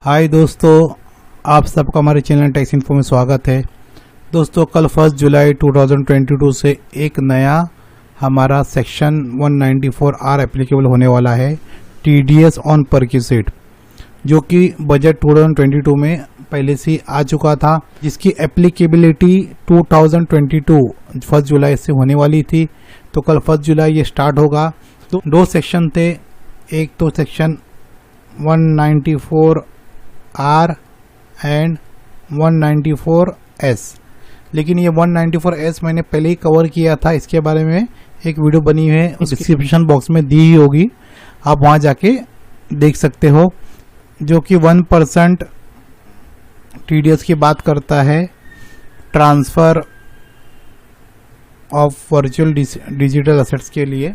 हाय दोस्तों, आप सबका हमारे चैनल टैक्स इन्फो में स्वागत है। दोस्तों, कल 1 जुलाई 2022 से एक नया हमारा सेक्शन 194R एप्लीकेबल होने वाला है, TDS ऑन परक्यूसिट, जो कि बजट 2022 में पहले से आ चुका था, जिसकी एप्लीकेबिलिटी 2022 1 जुलाई से होने वाली थी। तो कल 1 जुलाई ये स्टार्ट होगा। तो दो सेक्शन थे, एक तो सेक्शन 194R एंड 194S, लेकिन ये 194S मैंने पहले ही कवर किया था। इसके बारे में एक वीडियो बनी हुई है, डिस्क्रिप्शन बॉक्स में दी ही होगी, आप वहां जाके देख सकते हो, जो कि 1% TDS की बात करता है, transfer of virtual digital assets के लिए।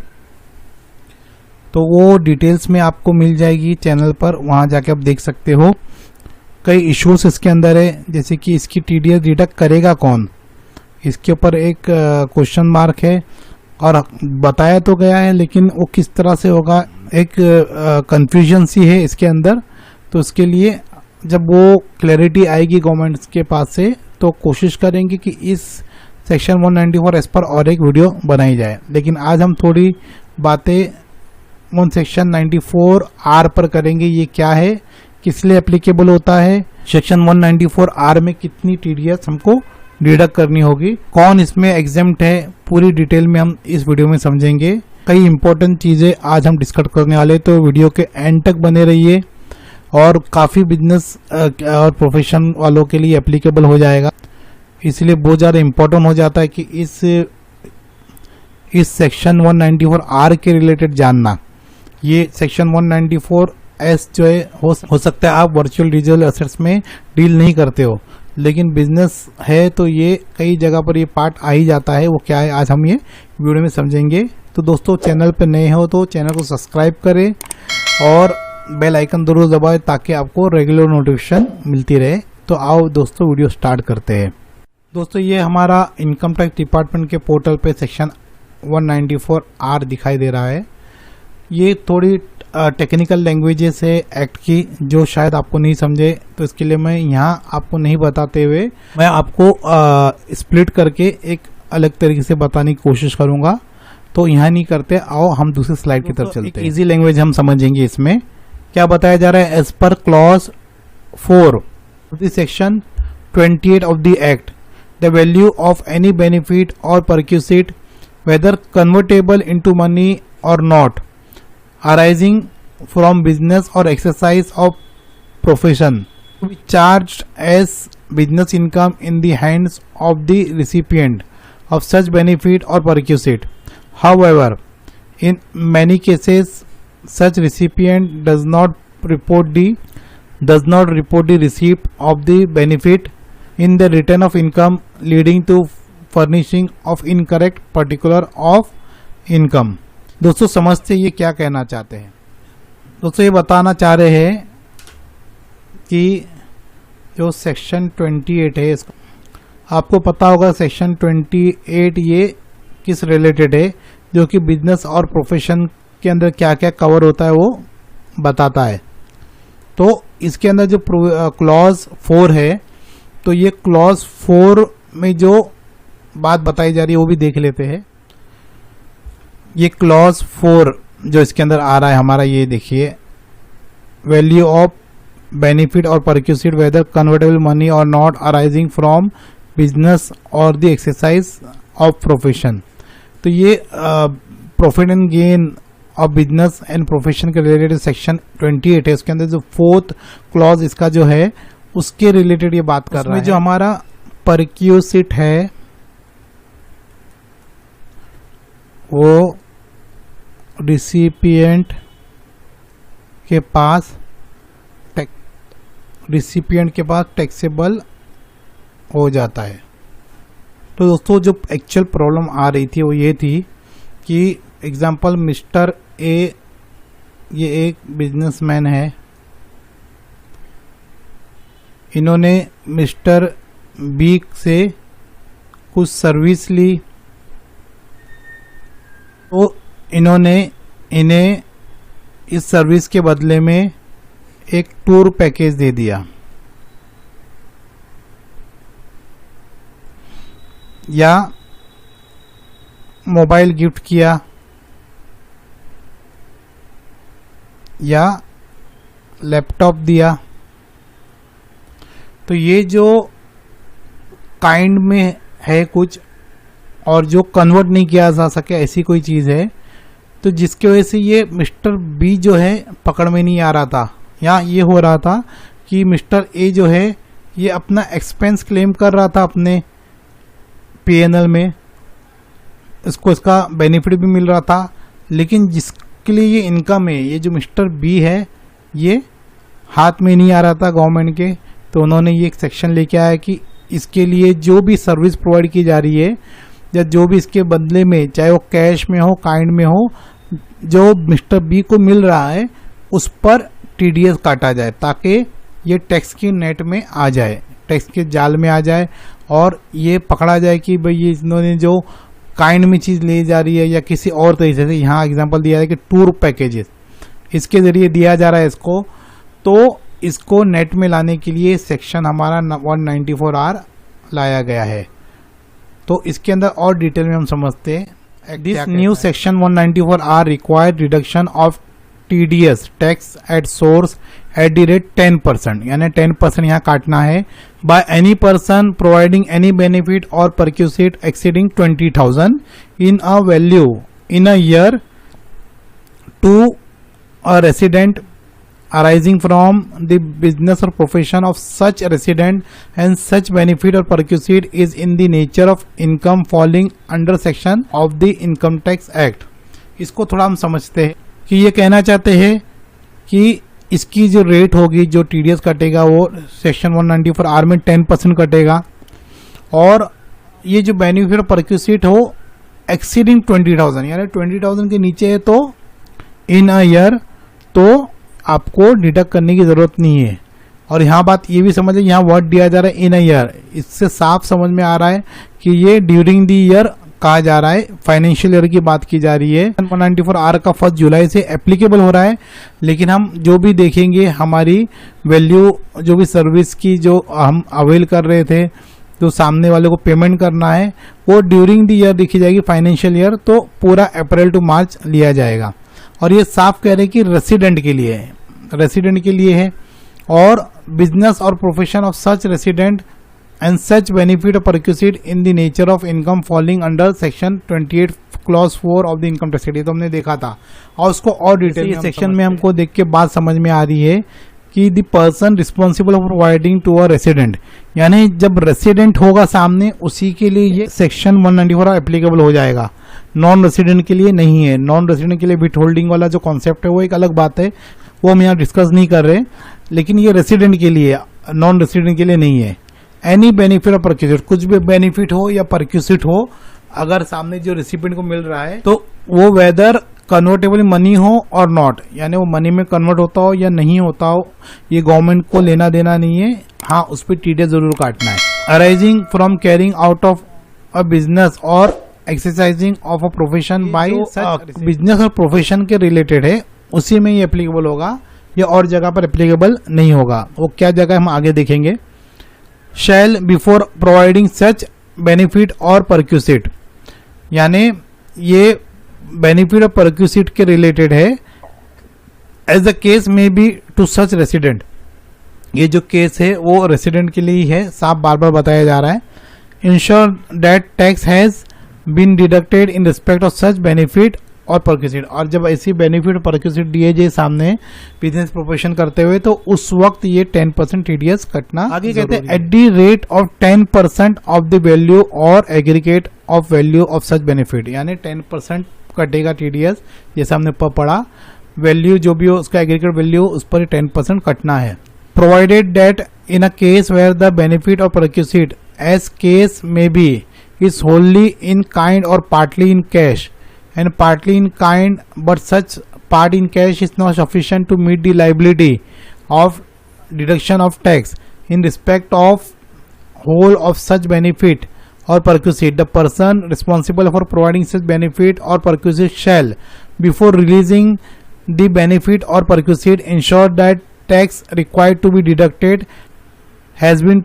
तो वो डिटेल्स में आपको मिल जाएगी चैनल पर, वहां जाके आप देख सकते हो। कई इश्यूज इसके अंदर है, जैसे कि इसकी TDS डिडक्ट करेगा कौन, इसके ऊपर एक क्वेश्चन मार्क है। और बताया तो गया है, लेकिन वो किस तरह से होगा, एक कंफ्यूजन सी है इसके अंदर। तो उसके लिए जब वो क्लैरिटी आएगी गवर्नमेंट के पास से, तो कोशिश करेंगे कि इस सेक्शन 194S पर और एक वीडियो बनाई जाए। लेकिन आज हम थोड़ी बातें सेक्शन 94R पर करेंगे। ये क्या है, किस लिए एप्लीकेबल होता है, सेक्शन 194R में कितनी TDS हमको डिडक्ट करनी होगी, कौन इसमें एग्जेम्प्ट है, पूरी डिटेल में हम इस वीडियो में समझेंगे। कई इंपॉर्टेंट चीजें आज हम डिस्कस करने वाले, तो वीडियो के एंड तक बने रहिए। और काफी बिजनेस और प्रोफेशन वालों के लिए एप्लीकेबल हो जाएगा, इसलिए बहुत ज्यादा इंपॉर्टेंट हो जाता है कि इस सेक्शन 194R के रिलेटेड जानना। ये सेक्शन 194S जो है, हो सकता है आप वर्चुअल डिजिटल एसेट्स में डील नहीं करते हो, लेकिन बिजनेस है तो ये कई जगह पर ये पार्ट आ ही जाता है। वो क्या है, आज हम ये वीडियो में समझेंगे। तो दोस्तों, चैनल पर नए हो तो चैनल को सब्सक्राइब करें और बेल आइकन जरूर दबाएं, ताकि आपको रेगुलर नोटिफिकेशन मिलती रहे। तो आओ दोस्तों, वीडियो स्टार्ट करते हैं। दोस्तों, ये हमारा इनकम टैक्स डिपार्टमेंट के पोर्टल पे सेक्शन 194R दिखाई दे रहा है। ये थोड़ी टेक्निकल लैंग्वेजेस है एक्ट की, जो शायद आपको नहीं समझे, तो इसके लिए मैं यहाँ आपको नहीं बताते हुए मैं आपको स्प्लिट करके एक अलग तरीके से बताने की कोशिश करूंगा। तो यहाँ नहीं करते, आओ हम दूसरी स्लाइड की तरफ चलते हैं। इजी लैंग्वेज हम समझेंगे। इसमें क्या बताया जा रहा है, एज पर clause 4 of the section 28 of the act, the value of any benefit और perquisite, whether convertible into money or not, arising from business or exercise of profession, to be charged as business income in the hands of the recipient of such benefit or perquisite. However, in many cases, such recipient does not report the receipt of the benefit in the return of income, leading to furnishing of incorrect particular of income. दोस्तों, समझते ये क्या कहना चाहते हैं। दोस्तों, ये बताना चाह रहे हैं कि जो सेक्शन 28 है, इसको आपको पता होगा सेक्शन 28 ये किस रिलेटेड है, जो कि बिजनेस और प्रोफेशन के अंदर क्या क्या कवर होता है वो बताता है। तो इसके अंदर जो क्लॉज 4 है, तो ये क्लॉज 4 में जो बात बताई जा रही है वो भी देख लेते हैं। ये क्लॉज 4 जो इसके अंदर आ रहा है हमारा, ये देखिए, वैल्यू ऑफ बेनिफिट और परक्यूसिट वेदर कन्वर्टेबल मनी और नॉट अराइजिंग फ्रॉम बिजनेस और द एक्सरसाइज ऑफ प्रोफेशन। तो ये profit and gain of business and profession के रिलेटेड सेक्शन 28 है। उसके अंदर जो 4th क्लॉज इसका जो है, उसके रिलेटेड ये बात कर रहा है। जो हमारा परक्यूसिट है, वो रिसिपिएंट के पास टैक्सेबल हो जाता है। तो दोस्तों, जो एक्चुअल प्रॉब्लम आ रही थी वो ये थी कि एग्जांपल मिस्टर ए, ये एक बिजनेसमैन है, इन्होंने मिस्टर बी से कुछ सर्विस ली, तो इन्हें इस सर्विस के बदले में एक टूर पैकेज दे दिया या मोबाइल गिफ्ट किया या लैपटॉप दिया, तो ये जो काइंड में है कुछ और जो कन्वर्ट नहीं किया जा सके ऐसी कोई चीज़ है, तो जिसकी वजह से ये मिस्टर बी जो है पकड़ में नहीं आ रहा था। यहाँ ये हो रहा था कि मिस्टर ए जो है ये अपना एक्सपेंस क्लेम कर रहा था अपने पीएनएल में, इसको इसका बेनिफिट भी मिल रहा था, लेकिन जिसके लिए ये इनकम है, ये जो मिस्टर बी है ये हाथ में नहीं आ रहा था गवर्नमेंट के, तो उन्होंने ये एक सेक्शन लेके आया कि इसके लिए जो भी सर्विस प्रोवाइड की जा रही है या जो भी इसके बदले में, चाहे वो कैश में हो काइंड में हो, जो मिस्टर बी को मिल रहा है उस पर टीडीएस काटा जाए ताकि ये टैक्स की नेट में आ जाए, टैक्स के जाल में आ जाए और ये पकड़ा जाए कि भाई ये इन्होंने जो काइंड में चीज़ ले जा रही है या किसी और तरीके से, यहाँ एग्जांपल दिया है कि टूर पैकेजेस इसके ज़रिए दिया जा रहा है इसको, तो इसको नेट में लाने के लिए सेक्शन हमारा 194R लाया गया है। तो इसके अंदर और डिटेल में हम समझते हैं। This new section 194R required reduction of TDS tax at source at the rate 10%, यानी 10% यहाँ काटना है by any person providing any benefit और perquisite exceeding 20,000 in a value in a year to a resident arising from the business or profession of such resident and such benefit or perquisite is in the nature of income falling under section of the Income Tax Act। इसको थोड़ा हम समझते हैं कि ये कहना चाहते हैं कि इसकी जो रेट होगी, जो टीडीएस कटेगा वो सेक्शन 194R में 10% कटेगा, और ये जो बेनिफिट और परक्यूसिट हो एक्सीडिंग 20,000, यानी 20,000 के नीचे है तो इन अ ईयर तो आपको डिडक्ट करने की जरूरत नहीं है। और यहाँ बात ये भी समझे, यहाँ वर्ड दिया जा रहा है इन अ ईयर, इससे साफ समझ में आ रहा है कि ये ड्यूरिंग द ईयर कहा जा रहा है, फाइनेंशियल ईयर की बात की जा रही है। 194R का 1 जुलाई से एप्लीकेबल हो रहा है, लेकिन हम जो भी देखेंगे हमारी वैल्यू, जो भी सर्विस की जो हम अवेल कर रहे थे, जो सामने वाले को पेमेंट करना है, वो ड्यूरिंग द ईयर देखी जाएगी, फाइनेंशियल ईयर, तो पूरा अप्रैल टू मार्च लिया जाएगा। और ये साफ कह रहे हैं कि रेसिडेंट के लिए है, रेसिडेंट के लिए है, और बिजनेस और profession of such resident and such benefit और perquisite in the nature of income falling under section 28 clause 4 of the income tax act, ये तो हमने देखा था। और उसको और डिटेल सेक्शन में हमको देख के बात समझ में आ रही है कि the person responsible for providing to a resident, यानी जब रेसिडेंट होगा सामने उसी के लिए ये सेक्शन 194 एप्लीकेबल हो जाएगा, नॉन रेसिडेंट के लिए नहीं है। नॉन रेसिडेंट के लिए विथ होल्डिंग वाला जो कॉन्सेप्ट है वो एक अलग बात है, वो हम यहाँ डिस्कस नहीं कर रहे, लेकिन ये रेसिडेंट के लिए, नॉन रेसिडेंट के लिए नहीं है। एनी बेनिफिट और परक्यूसिट, कुछ भी बेनिफिट हो या परक्यूसिट हो, अगर सामने जो रेसिपिएंट को मिल रहा है तो वो वेदर कन्वर्टेबल मनी हो और नॉट, यानी वो मनी में कन्वर्ट होता हो या नहीं होता हो, ये गवर्नमेंट को लेना देना नहीं है। हाँ, उस पर टीडीएस जरूर काटना है। Arising from carrying out of a business और exercising of a profession by business और प्रोफेशन के रिलेटेड है, उसी में ये एप्लीकेबल होगा, या और जगह पर एप्लीकेबल नहीं होगा। वो क्या जगह हम आगे देखेंगे। शैल बिफोर प्रोवाइडिंग सच बेनिफिट और परक्यूसिट, यानी ये बेनिफिट और परक्यूसिट के रिलेटेड है, as the case may B to such resident, ये जो केस है वो रेसिडेंट के लिए ही है, साफ बार बार बताया जा रहा है। Ensure that tax has been deducted in respect of such benefit और परक्यूसिट, और जब ऐसी बेनिफिट और परक्यूसिट दिए जाए सामने बिजनेस प्रोफेशन करते हुए, तो उस वक्त ये 10% टीडीएस कटना। आगे कहते हैं at the rate of 10% of the value और aggregate of value of such benefit, यानी 10% कटेगा टीडीएस, जैसे हमने पढ़ा, वैल्यू जो भी हो उसका एग्रीगेट वैल्यू उस पर 10% कटना है। Provided that in a case where the benefit और perquisite as case may be is wholly in kind or partly in cash and partly in kind, but such part in cash is not sufficient to meet the liability of deduction of tax in respect of whole of such benefit or perquisite. The person responsible for providing such benefit or perquisite shall, before releasing the benefit or perquisite, ensure that tax required to be deducted has been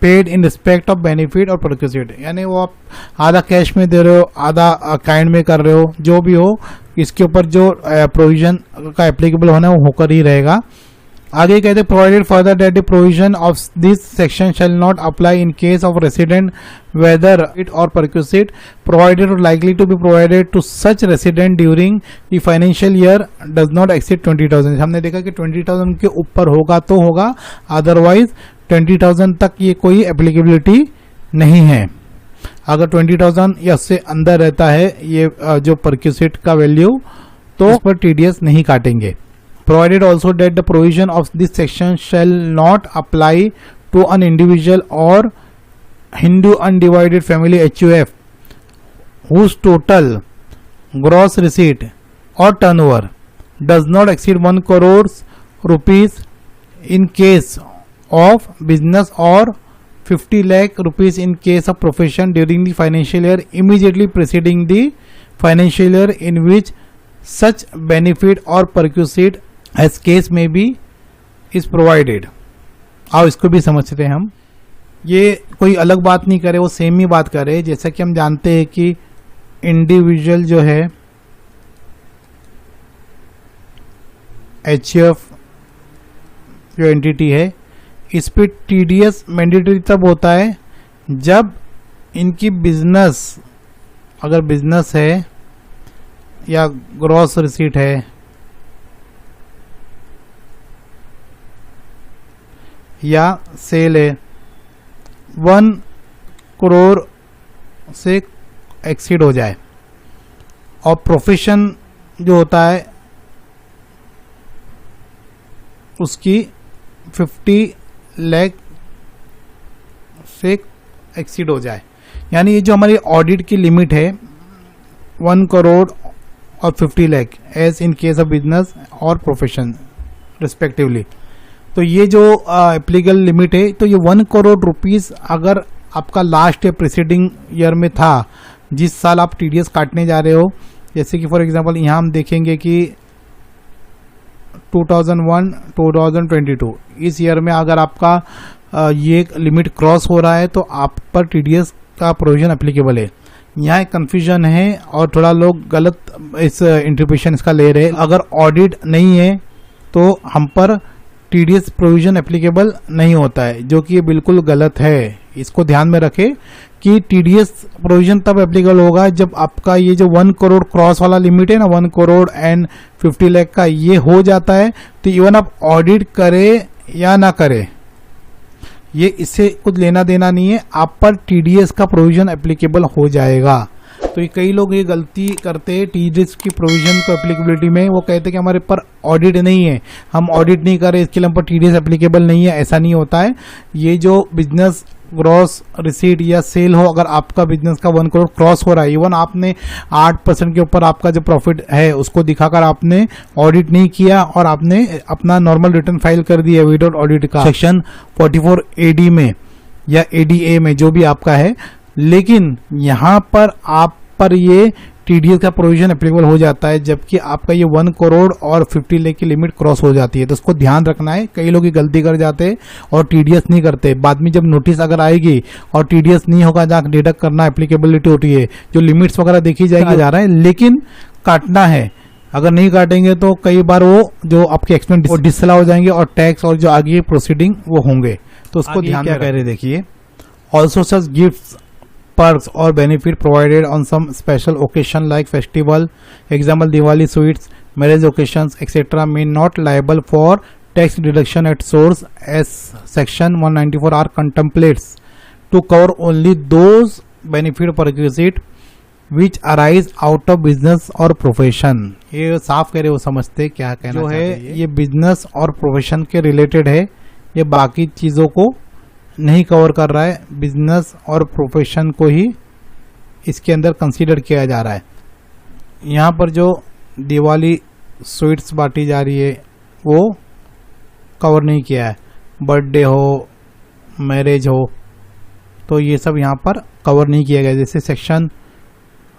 paid in respect of benefit और perquisite. यानी वो आप आधा cash में दे रहे हो, आधा kind में कर रहे हो, जो भी हो इसके ऊपर जो प्रोविजन का एप्लीकेबल होना है वो होकर ही रहेगा। आगे कहते हैं provided further that the provision of this section shall not apply in case of resident whether it or perquisite provided or likely to be provided to such resident during the financial year does not exceed 20,000। हमने देखा कि 20,000 के ऊपर होगा तो होगा, otherwise 20,000 तक ये कोई एप्लीकेबिलिटी नहीं है। अगर 20,000 या उससे अंदर रहता है ये जो परक्यूसिट का वैल्यू, तो उस पर टीडीएस नहीं काटेंगे। Provided also that the provision of this section shall not apply to an individual और Hindu undivided family HUF whose total gross receipt or turnover does not exceed 1 crore rupees in case of business or 50 lakh rupees in case of profession during the financial year immediately preceding the financial year in which such benefit or perquisite as case may be is provided। आओ इसको भी समझते हैं हम। ये कोई अलग बात नहीं करे, वो सेम ही बात करे। जैसा कि हम जानते हैं कि इंडिविजुअल जो है HUF जो एंटिटी है, इस पे टीडीएस मैंडेटरी तब होता है जब इनकी बिजनेस, अगर बिजनेस है या ग्रॉस रिसीट है या सेल है 1 करोड़ से एक्सीड हो जाए, और प्रोफेशन जो होता है उसकी 50 लाख से एक्सीड हो जाए। यानी ये जो हमारी ऑडिट की लिमिट है 1 करोड़ और 50 lakh as in case of business और प्रोफेशन रिस्पेक्टिवली, तो ये जो एप्लीकेबल लिमिट है, तो ये 1 करोड़ रुपीस अगर आपका लास्ट या प्रीसीडिंग ईयर में था, जिस साल आप टीडीएस काटने जा रहे हो, जैसे कि फॉर एग्जांपल यहाँ हम देखेंगे कि 2001-2022 इस ईयर में अगर आपका ये लिमिट क्रॉस हो रहा है तो आप पर टीडीएस का प्रोविजन एप्लीकेबल है। यहाँ एक कन्फ्यूजन है और थोड़ा लोग गलत इस इंटरप्रिटेशन इसका ले रहे हैं। अगर ऑडिट नहीं है तो हम पर टीडीएस प्रोविजन एप्लीकेबल नहीं होता है, जो कि ये बिल्कुल गलत है। इसको ध्यान में रखें कि टीडीएस प्रोविजन तब एप्लीकेबल होगा जब आपका ये जो 1 करोड़ क्रॉस वाला लिमिट है ना, 1 करोड़ एंड 50 लाख का, ये हो जाता है तो इवन आप ऑडिट करें या ना करें, ये इससे कुछ लेना देना नहीं है, आप पर टीडीएस का प्रोविजन एप्लीकेबल हो जाएगा। तो ये कई लोग ये गलती करते हैं टीडीएस की प्रोविजन को एप्लीकेबिलिटी में, वो कहते हैं कि हमारे पर ऑडिट नहीं है, हम ऑडिट नहीं कर रहे, इसके लिए हम पर टीडीएस एप्लीकेबल नहीं है। ऐसा नहीं होता है। ये जो बिजनेस ग्रॉस रिसीट या सेल हो, अगर आपका बिजनेस का 1 करोड़ क्रॉस हो रहा है, इवन आपने 8% के ऊपर आपका जो प्रॉफिट है उसको दिखाकर आपने ऑडिट नहीं किया और आपने अपना नॉर्मल रिटर्न फाइल कर दिया विदाउट ऑडिट का सेक्शन 44 AD में या ADA में, जो भी आपका है, लेकिन यहाँ पर आप पर ये टीडीएस का प्रोविजन एप्लीकेबल हो जाता है जबकि आपका ये 1 करोड़ और 50 लाख की लिमिट क्रॉस हो जाती है। तो इसको ध्यान रखना है। कई लोग ये गलती कर जाते हैं और टीडीएस नहीं करते। बाद में जब नोटिस अगर आएगी और टीडीएस नहीं होगा, जहाँ डिडक्ट करना एप्लीकेबिलिटी होती है, जो लिमिट्स वगैरह देखी जाएगी जा रहा है, लेकिन काटना है। अगर नहीं काटेंगे तो कई बार वो जो आपके एक्सपेंस डिसअलाउ हो जाएंगे और टैक्स और जो आगे प्रोसीडिंग वो होंगे। तो उसको ध्यान में रखें। देखिए, also such gifts, perks or benefit provided on some special occasion like festival, example Diwali sweets, marriage occasions, etc. may not liable for tax deduction at source as section 194 R contemplates to cover only those benefit perquisite which arise out of business or profession। ये साफ कह रहे हो, समझते क्या कहना जो है, ये बिजनेस और प्रोफेशन के रिलेटेड है, ये बाकी चीज़ों को नहीं कवर कर रहा है, बिजनेस और प्रोफेशन को ही इसके अंदर कंसीडर किया जा रहा है। यहाँ पर जो दिवाली स्वीट्स बांटी जा रही है वो कवर नहीं किया है, बर्थडे हो, मैरिज हो, तो ये सब यहाँ पर कवर नहीं किया गया। जैसे सेक्शन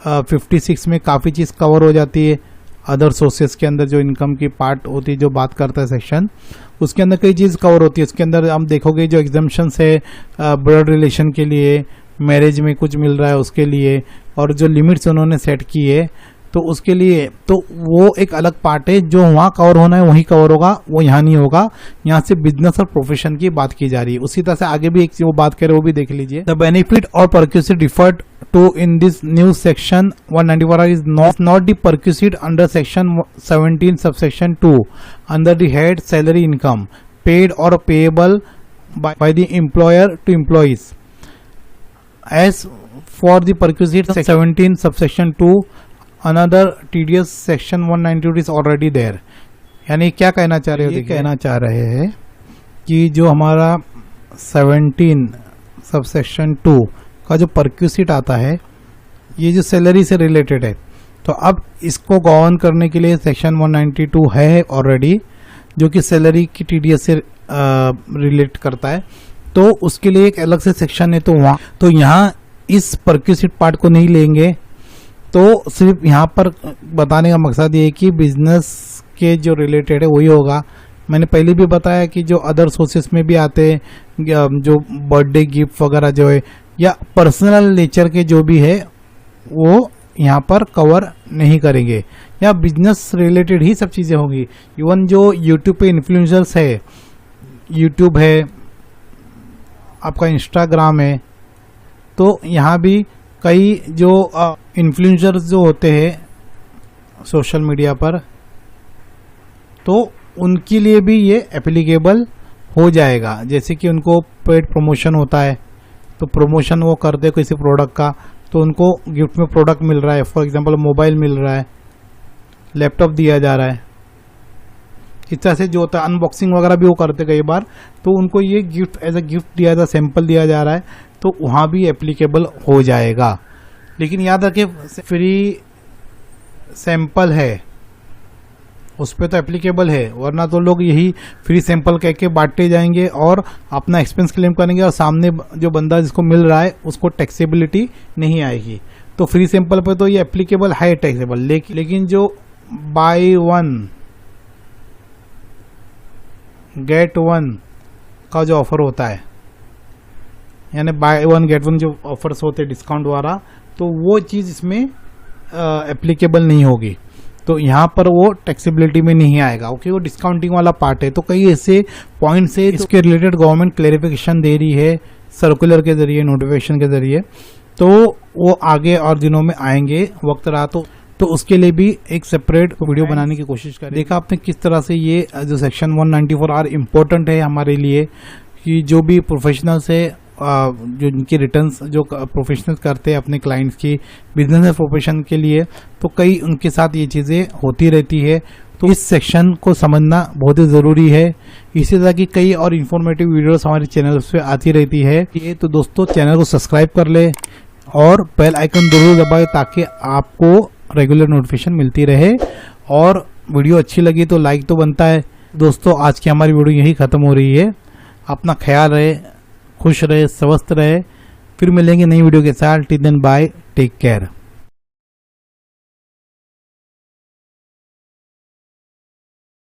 56 में काफ़ी चीज़ कवर हो जाती है, अदर सोर्सेस के अंदर जो इनकम की पार्ट होती है, जो बात करता है सेक्शन, उसके अंदर कई चीज़ कवर होती है। उसके अंदर हम देखोगे जो एग्जाम्पशंस है ब्लड रिलेशन के लिए, मैरिज में कुछ मिल रहा है उसके लिए, और जो लिमिट्स उन्होंने सेट की है तो उसके लिए, तो वो एक अलग पार्ट है। जो वहाँ कवर होना है वहीं कवर होगा, वो यहाँ नहीं होगा। यहाँ से बिजनेस और प्रोफेशन की बात की जा रही है। उसी तरह से आगे भी एक वो बात करें, वो भी देख लीजिए। द बेनिफिट और perquisite referred to in this new section 194 is not the perquisite under section 17 subsection 2 under the head salary income paid और payable by the employer to employees as for the perquisite 17 subsection 2 another TDS section 192 is already there. यानी क्या कहना चाह रहे हो? ये कहना चाह रहे हैं कि जो हमारा 17 सबसेक्शन 2 का जो परक्यूसिट आता है, ये जो सैलरी से रिलेटेड है, तो अब इसको गवर्न करने के लिए सेक्शन 192 है ऑलरेडी, जो कि सैलरी की टीडीएस से रिलेट करता है। तो उसके लिए एक अलग से सेक्शन है। तो वहाँ तो यहाँ इस परक्यूसिट पार्ट को नहीं लेंगे। तो सिर्फ यहाँ पर बताने का मकसद ये है कि बिजनेस के जो रिलेटेड है वही होगा। मैंने पहले भी बताया कि जो अदर सोर्सेस में भी आते हैं, जो बर्थडे गिफ्ट वगैरह जो है, या पर्सनल नेचर के जो भी है, वो यहाँ पर कवर नहीं करेंगे। या बिजनेस रिलेटेड ही सब चीज़ें होंगी। इवन जो यूट्यूब पे इन्फ्लुएंसर्स है, यूट्यूब है, आपका इंस्टाग्राम है, तो यहाँ भी कई जो इन्फ्लुएंसर्स जो होते हैं सोशल मीडिया पर, तो उनके लिए भी ये एप्लीकेबल हो जाएगा। जैसे कि उनको पेड प्रमोशन होता है, तो प्रमोशन वो करते हैं किसी प्रोडक्ट का, तो उनको गिफ्ट में प्रोडक्ट मिल रहा है। फॉर एग्जांपल मोबाइल मिल रहा है, लैपटॉप दिया जा रहा है। इस तरह से जो होता है अनबॉक्सिंग वगैरह भी वो करते कई बार, तो उनको ये गिफ्ट एज अ गिफ्ट दिया जा, सैंपल दिया जा रहा है, तो वहाँ भी एप्लीकेबल हो जाएगा। लेकिन याद रखें, फ्री सैंपल है उस पर तो एप्लीकेबल है, वरना तो लोग यही फ्री सैंपल कह के बांटते जाएंगे और अपना एक्सपेंस क्लेम करेंगे, और सामने जो बंदा जिसको मिल रहा है उसको टैक्सेबिलिटी नहीं आएगी। तो फ्री सैंपल पे तो ये एप्लीकेबल है टैक्सेबल। लेकिन जो बाय वन गेट वन का जो ऑफर होता है, यानी बाय वन गेट वन जो ऑफर्स होते हैं डिस्काउंट वाला, तो वो चीज़ इसमें एप्लीकेबल नहीं होगी। तो यहाँ पर वो टैक्सेबिलिटी में नहीं आएगा। ओके, वो डिस्काउंटिंग वाला पार्ट है। तो कई ऐसे पॉइंट्स है इसके रिलेटेड गवर्नमेंट क्लेरिफिकेशन दे रही है सर्कुलर के जरिए, नोटिफिकेशन के जरिए। तो वो आगे और दिनों में आएंगे, वक्त रहा तो उसके लिए भी एक सेपरेट वीडियो बनाने की कोशिश करें। देखा आपने किस तरह से ये जो सेक्शन 194 आर इम्पोर्टेंट है हमारे लिए, कि जो भी प्रोफेशनल्स है, जो इनकी रिटर्न्स जो प्रोफेशनल करते हैं अपने क्लाइंट्स की बिजनेस प्रोफेशन के लिए, तो कई उनके साथ ये चीज़ें होती रहती है। तो इस सेक्शन को समझना बहुत ही ज़रूरी है। इसी तरह की कई और इन्फॉर्मेटिव वीडियोस हमारे चैनल पे आती रहती है। ये तो दोस्तों चैनल को सब्सक्राइब कर ले और बेल आइकन जरूर दबाए, ताकि आपको रेगुलर नोटिफिकेशन मिलती रहे। और वीडियो अच्छी लगी तो लाइक तो बनता है। दोस्तों आज की हमारी वीडियो यही ख़त्म हो रही है। अपना ख्याल रहे, खुश रहे, स्वस्थ रहे। फिर मिलेंगे नई वीडियो के साथ। Till then bye, take care.